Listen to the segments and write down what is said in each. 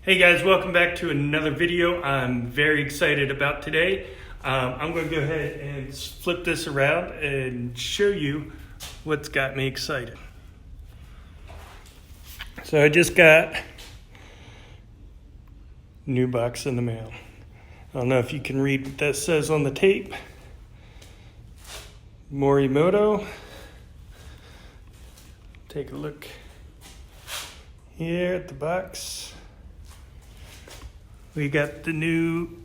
Hey guys, welcome back to another video I'm very excited about today. I'm going to go ahead and flip this around and show you what's got me excited. So I just got a new box in the mail. I don't know if you can read what that says on the tape. Morimoto. Take a look here at the box. We got the new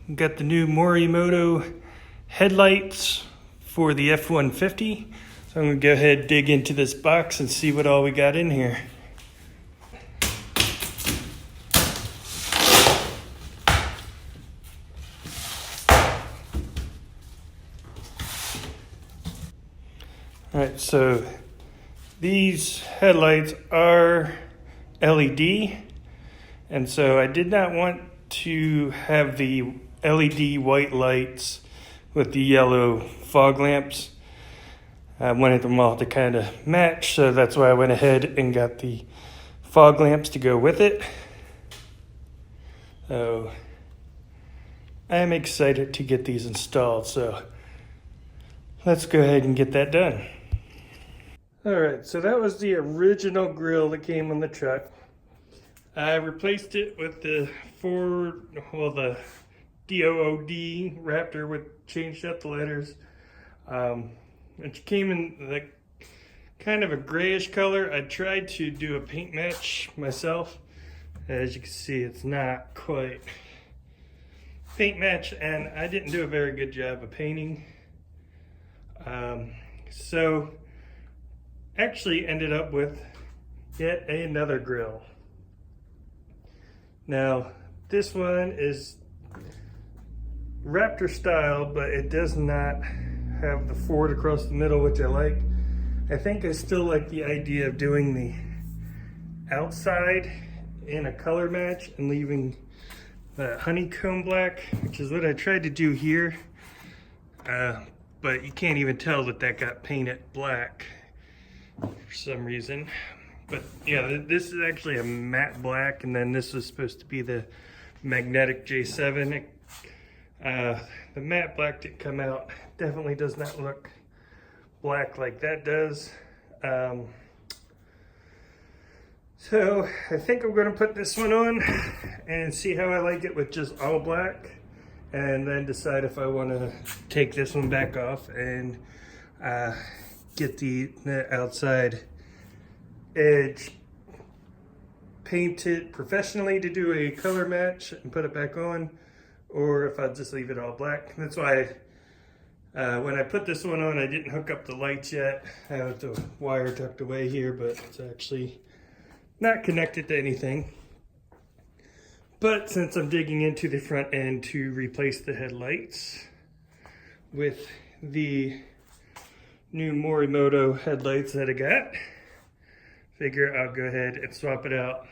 Morimoto headlights for the F150. So I'm gonna go ahead and dig into this box and see what all we got in here. All right, so these headlights are LED. And so I did not want to have the LED white lights with the yellow fog lamps. I wanted them all to kind of match, so that's why I went ahead and got the fog lamps to go with it. So I'm excited to get these installed, so let's go ahead and get that done. All right, so that was the original grille that came on the truck. I replaced it with the the DOOD Raptor with changed out the letters. It came in like kind of a grayish color. I tried to do a paint match myself. As you can see, it's not quite paint match, and I didn't do a very good job of painting. So actually ended up with yet another grille. Now, this one is Raptor style, but it does not have the Ford across the middle, which I like. I think I still like the idea of doing the outside in a color match and leaving the honeycomb black, which is what I tried to do here. But you can't even tell that that got painted black for some reason. But yeah, this is actually a matte black, and then this was supposed to be the magnetic J7. The matte black didn't come out. Definitely does not look black like that does. So I think I'm going to put this one on and see how I like it with just all black, and then decide if I want to take this one back off and get the outside edge painted professionally to do a color match and put it back on, or if I just leave it all black. That's why when I put this one on, I didn't hook up the lights yet. I have the wire tucked away here, but it's actually not connected to anything. But since I'm digging into the front end to replace the headlights with the new Morimoto headlights that I got, figure I'll go ahead and swap it out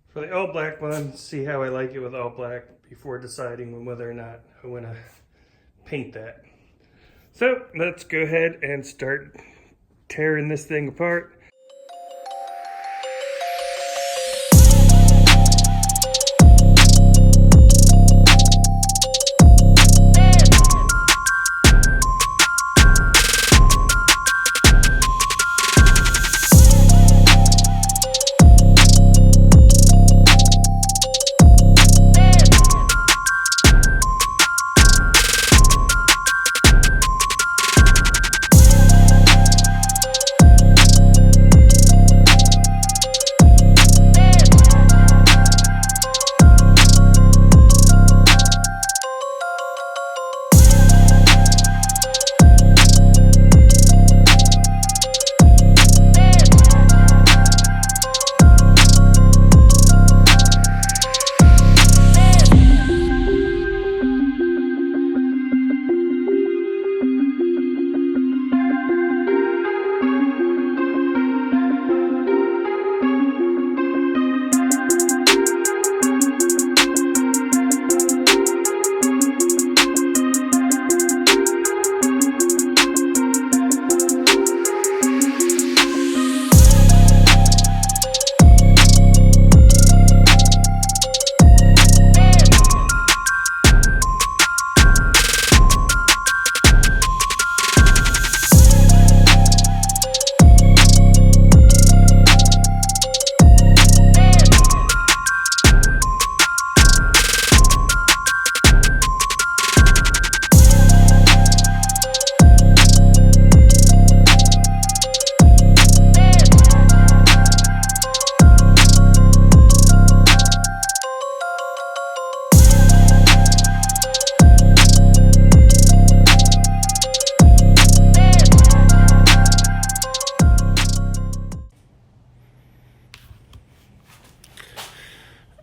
for the all black one, see how I like it with all black before deciding on whether or not I want to paint that. So let's go ahead and start tearing this thing apart.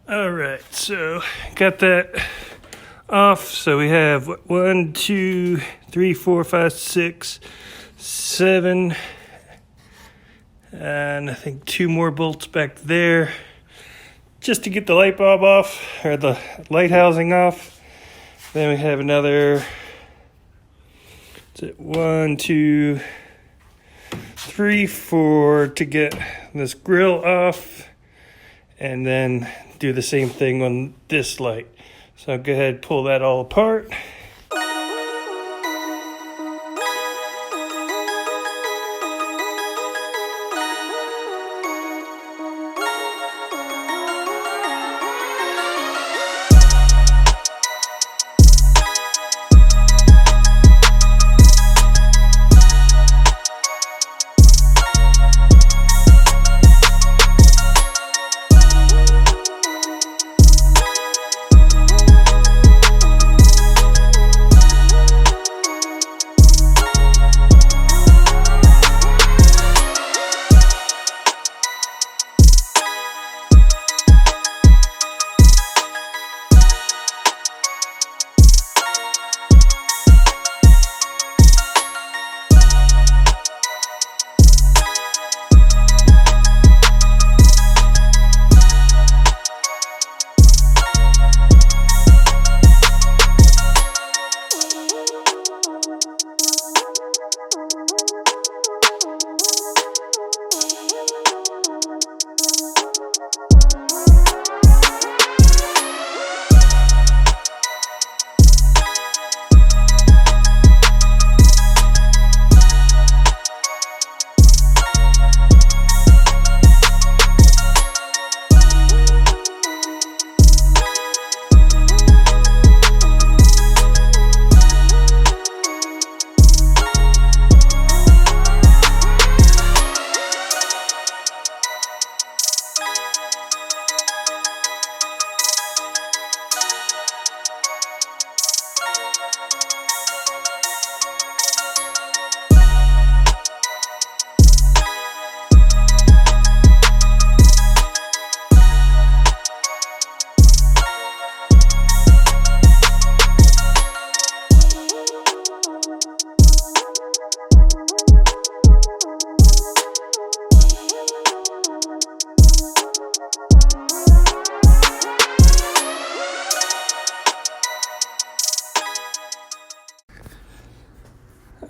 All right, so got that off. So we have 1, 2, 3, 4, 5, 6, 7, and I think 2 more bolts back there just to get the light bulb off, or the light housing off. Then we have another 1, 2, 3, 4 to get this grill off, and then do the same thing on this light. So I'll go ahead and pull that all apart.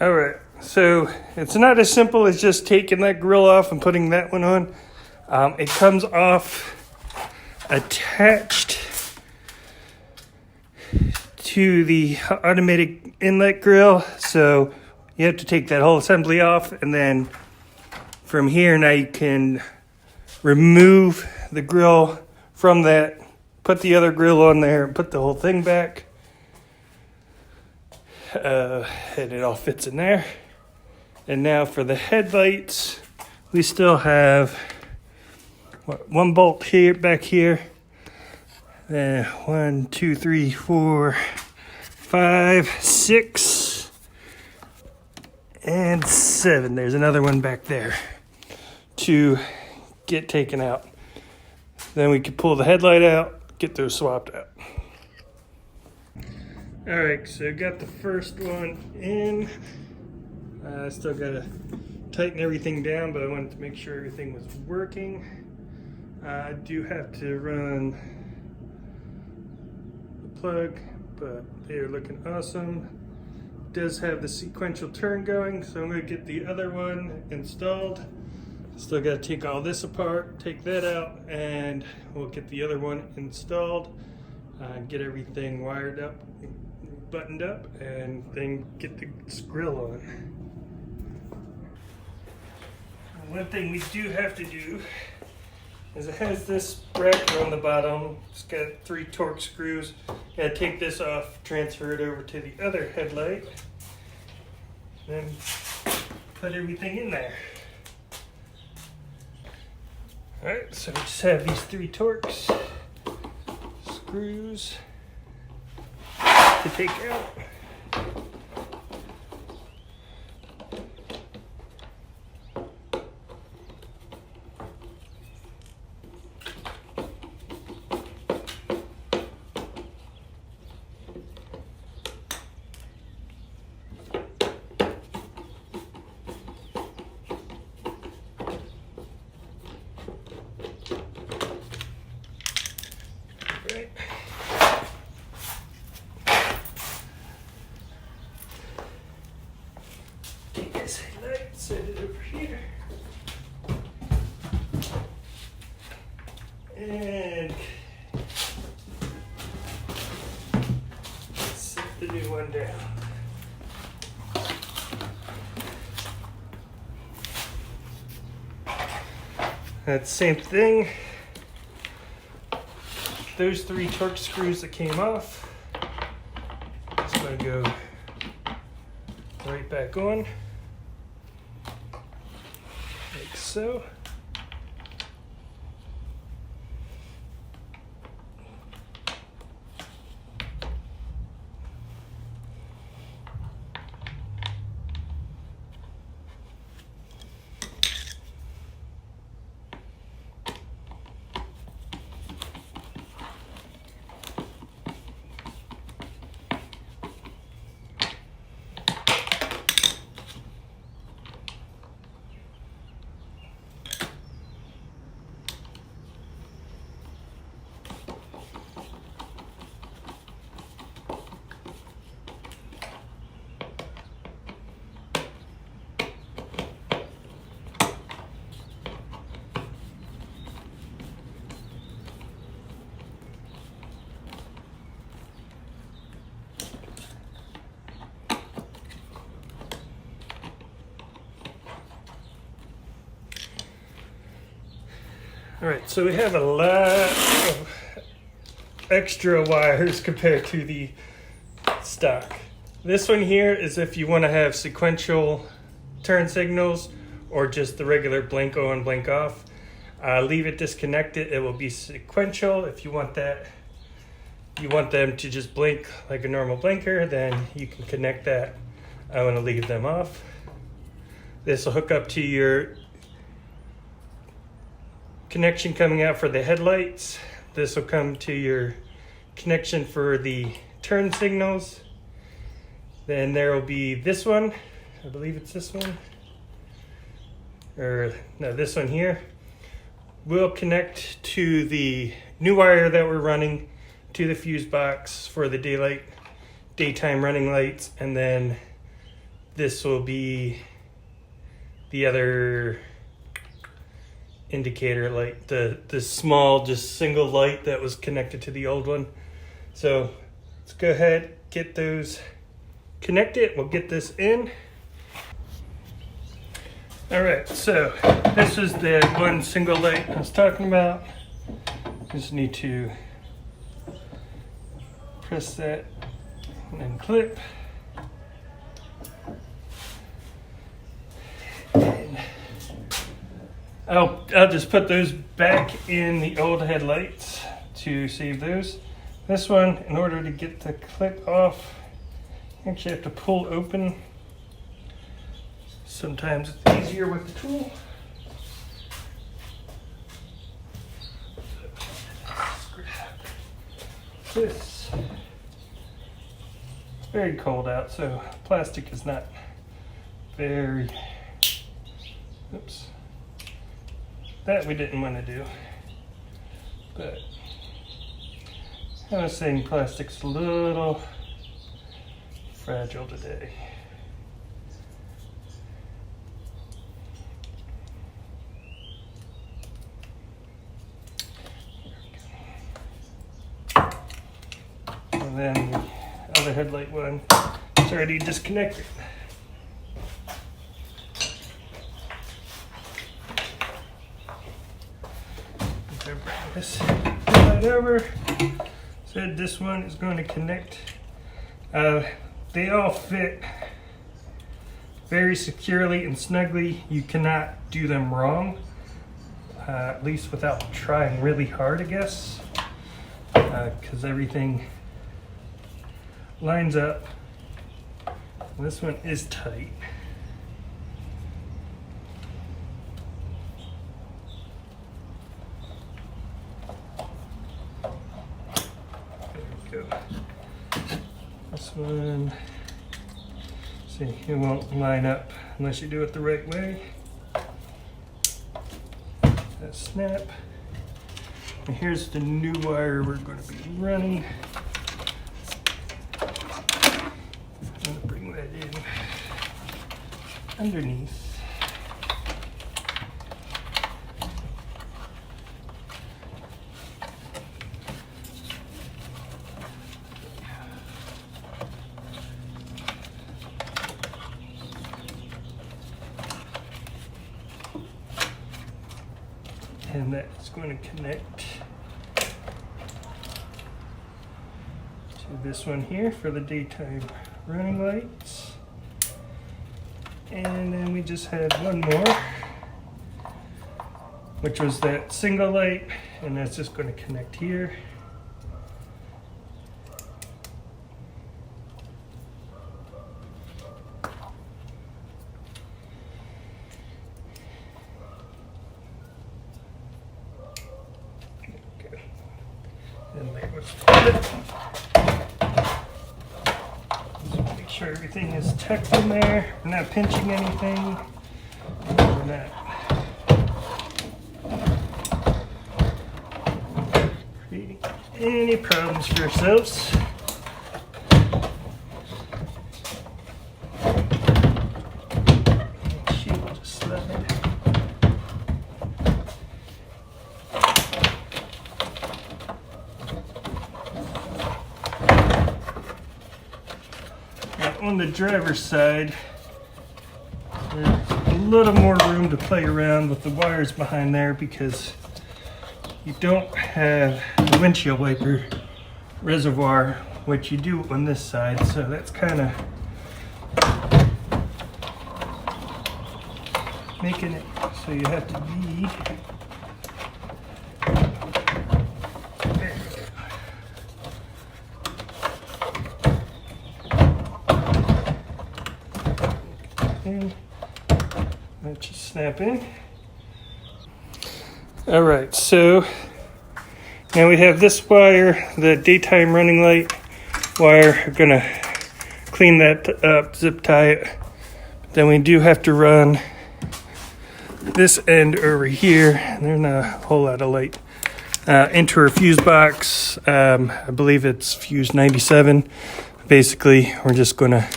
All right, so it's not as simple as just taking that grill off and putting that one on. It comes off attached to the automatic inlet grill, so you have to take that whole assembly off, and then from here now you can remove the grill from that, put the other grill on there, and put the whole thing back. And it all fits in there. And now for the headlights, we still have one bolt here, back here. 1, 2, 3, 4, 5, 6, and 7. There's another one back there to get taken out. Then we can pull the headlight out, get those swapped out. All right, so got the first one in. I still gotta tighten everything down, but I wanted to make sure everything was working. I do have to run the plug, but they're looking awesome. It does have the sequential turn going, so I'm gonna get the other one installed. Still gotta take all this apart, take that out, and we'll get the other one installed, get everything wired up, buttoned up, and then get the grill on. One thing we do have to do is it has this bracket on the bottom. It's got 3 torque screws. Gotta take this off, transfer it over to the other headlight, then put everything in there. All right, so we just have these 3 torques, screws to take out. And set the new one down. That same thing. Those 3 torque screws that came off, it's going to go right back on, like so. All right, so we have a lot of extra wires compared to the stock. This one here is if you want to have sequential turn signals or just the regular blink on, blink off. Leave it disconnected, it will be sequential. If you want that, you want them to just blink like a normal blinker, then you can connect that. I want to leave them off. This will hook up to your connection coming out for the headlights. This will come to your connection for the turn signals. Then there will be this one, I believe it's this one, or no, this one here. Will connect to the new wire that we're running to the fuse box for the daytime running lights, and then this will be the other indicator light, the small, just single light that was connected to the old one. So let's go ahead, get those connected. We'll get this in. All right, so this is the one single light I was talking about. Just need to press that and then clip. I'll just put those back in the old headlights to save those. This one, in order to get the clip off, you actually have to pull open. Sometimes it's easier with the tool. This. It's very cold out, so plastic is not very, oops. That we didn't want to do, but I was saying plastic's a little fragile today. And then the other headlight one is already disconnected. This right over. Said this one is going to connect. They all fit very securely and snugly. You cannot do them wrong, at least without trying really hard, I guess, because everything lines up. This one is tight. This one, see, it won't line up unless you do it the right way. That snap. And here's the new wire we're going to be running. I'm going to bring that in underneath. that's going to connect to this one here for the daytime running lights. And then we just had one more, which was that single light, and that's just going to connect here. Okay. And that was it. Make sure everything is tucked in there. We're not pinching anything. We're not creating any problems for ourselves. She will just slide. On the driver's side, there's a little more room to play around with the wires behind there because you don't have the windshield wiper reservoir, which you do on this side, so that's kind of making it so you have to be that should snap in. All right, so now we have this wire, the daytime running light wire. We're gonna clean that up, zip tie it. Then we do have to run this end over here. There's not a whole lot of light into our fuse box. I believe it's fuse 97. Basically, we're just gonna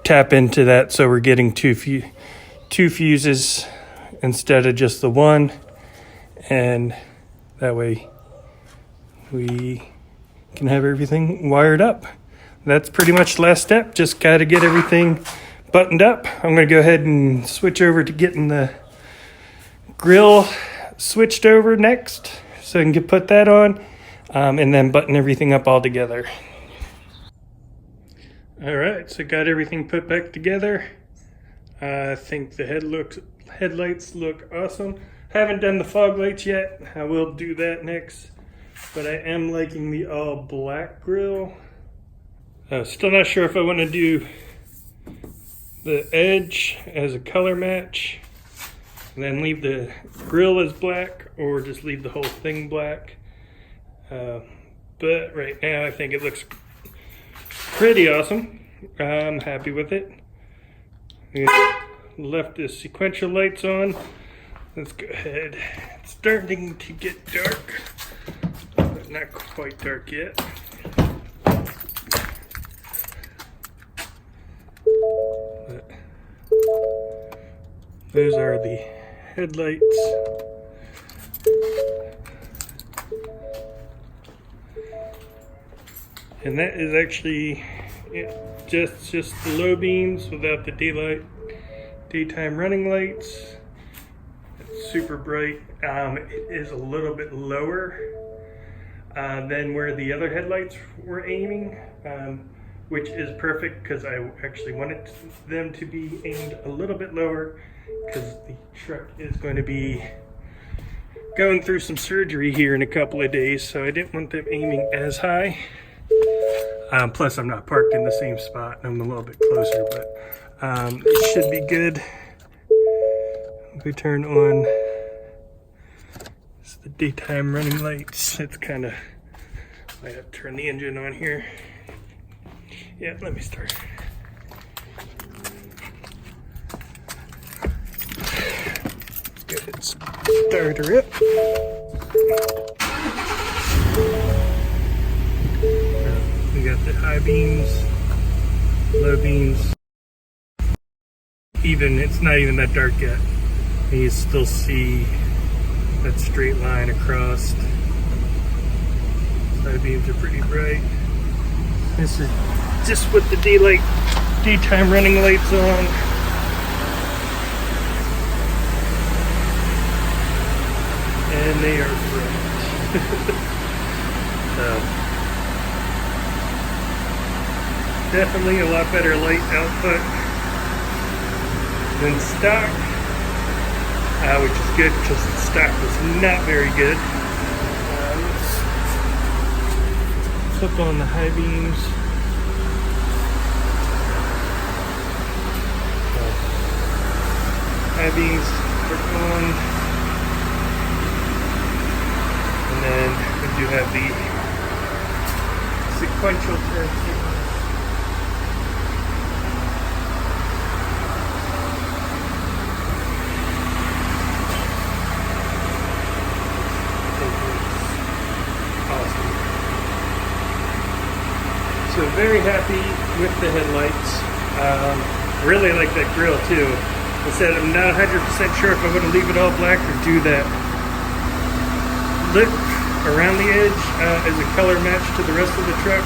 tap into that, so we're getting two fuses instead of just the one, and that way we can have everything wired up. That's pretty much the last step. Just got to get everything buttoned up. I'm going to go ahead and switch over to getting the grill switched over next, so I can put that on, and then button everything up all together. All right, so got everything put back together. I think the headlights look awesome. Haven't done the fog lights yet. I will do that next, but I am liking the all black grille. Still not sure if I want to do the edge as a color match and then leave the grille as black, or just leave the whole thing black. But right now I think it looks pretty awesome. I'm happy with it. We left the sequential lights on. Let's go ahead. It's starting to get dark, but not quite dark yet. But those are the headlights. And that is actually just the low beams without the daytime running lights. It's super bright. It is a little bit lower than where the other headlights were aiming, which is perfect because I actually wanted them to be aimed a little bit lower because the truck is going to be going through some surgery here in a couple of days, so I didn't want them aiming as high. Plus I'm not parked in the same spot, I'm a little bit closer, but it should be good. If we turn on the daytime running lights, it's kind of, I have to turn the engine on here. Yeah, let me start. Go ahead and start her up. We got the high beams, low beams. Even, it's not even that dark yet. You still see that straight line across. Side beams are pretty bright. This is just with the daytime running lights on. and they are bright. So, definitely a lot better light output than stock, which is good because the stock was not very good. Let's flip on the high beams. High beams are on, and then we do have the sequential turn signals. Awesome. So very happy with the headlights. Really like that grille too. I said I'm not 100% sure if I want to leave it all black or do that lip around the edge as a color match to the rest of the truck.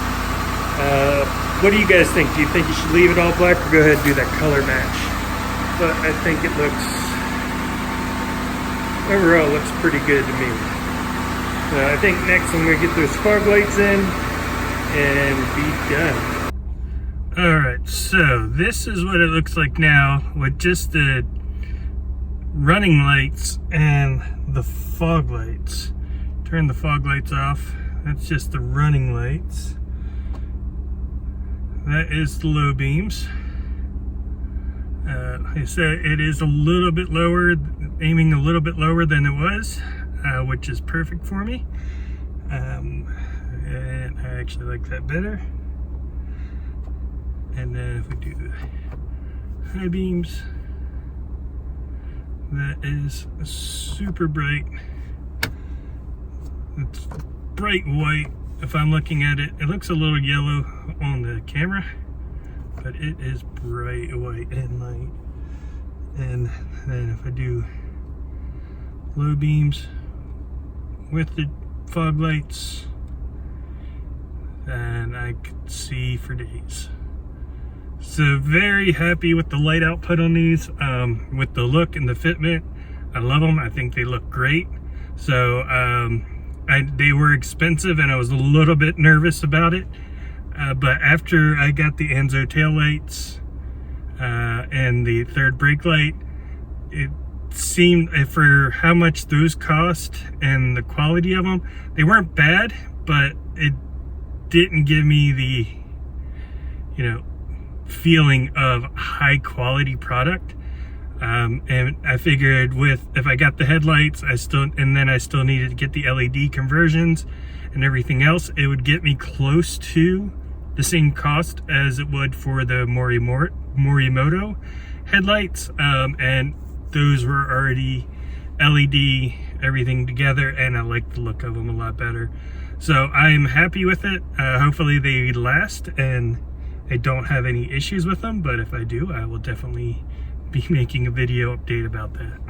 What do you guys think? Do you think you should leave it all black or go ahead and do that color match? But I think it looks, overall looks pretty good to me. I think next I'm going to get those fog lights in and be done. Alright, so this is what it looks like now with just the running lights and the fog lights. Turn the fog lights off. That's just the running lights. That is the low beams. Like I said, it is a little bit lower, aiming a little bit lower than it was, which is perfect for me. And I actually like that better. And then if we do high beams, that is super bright. It's bright white. If I'm looking at it, it looks a little yellow on the camera, but it is bright white and light. And then if I do low beams with the fog lights, then I could see for days. So very happy with the light output on these, with the look and the fitment. I love them. I think they look great. So they were expensive and I was a little bit nervous about it. But after I got the Anzo taillights and the third brake light, it seemed, for how much those cost and the quality of them, they weren't bad, but it didn't give me the, feeling of high quality product. And I figured if I got the headlights, I still needed to get the LED conversions and everything else, it would get me close to the same cost as it would for the Morimoto headlights. And those were already LED, everything together, and I like the look of them a lot better. So I'm happy with it. Hopefully they last and I don't have any issues with them, but if I do, I will definitely be making a video update about that.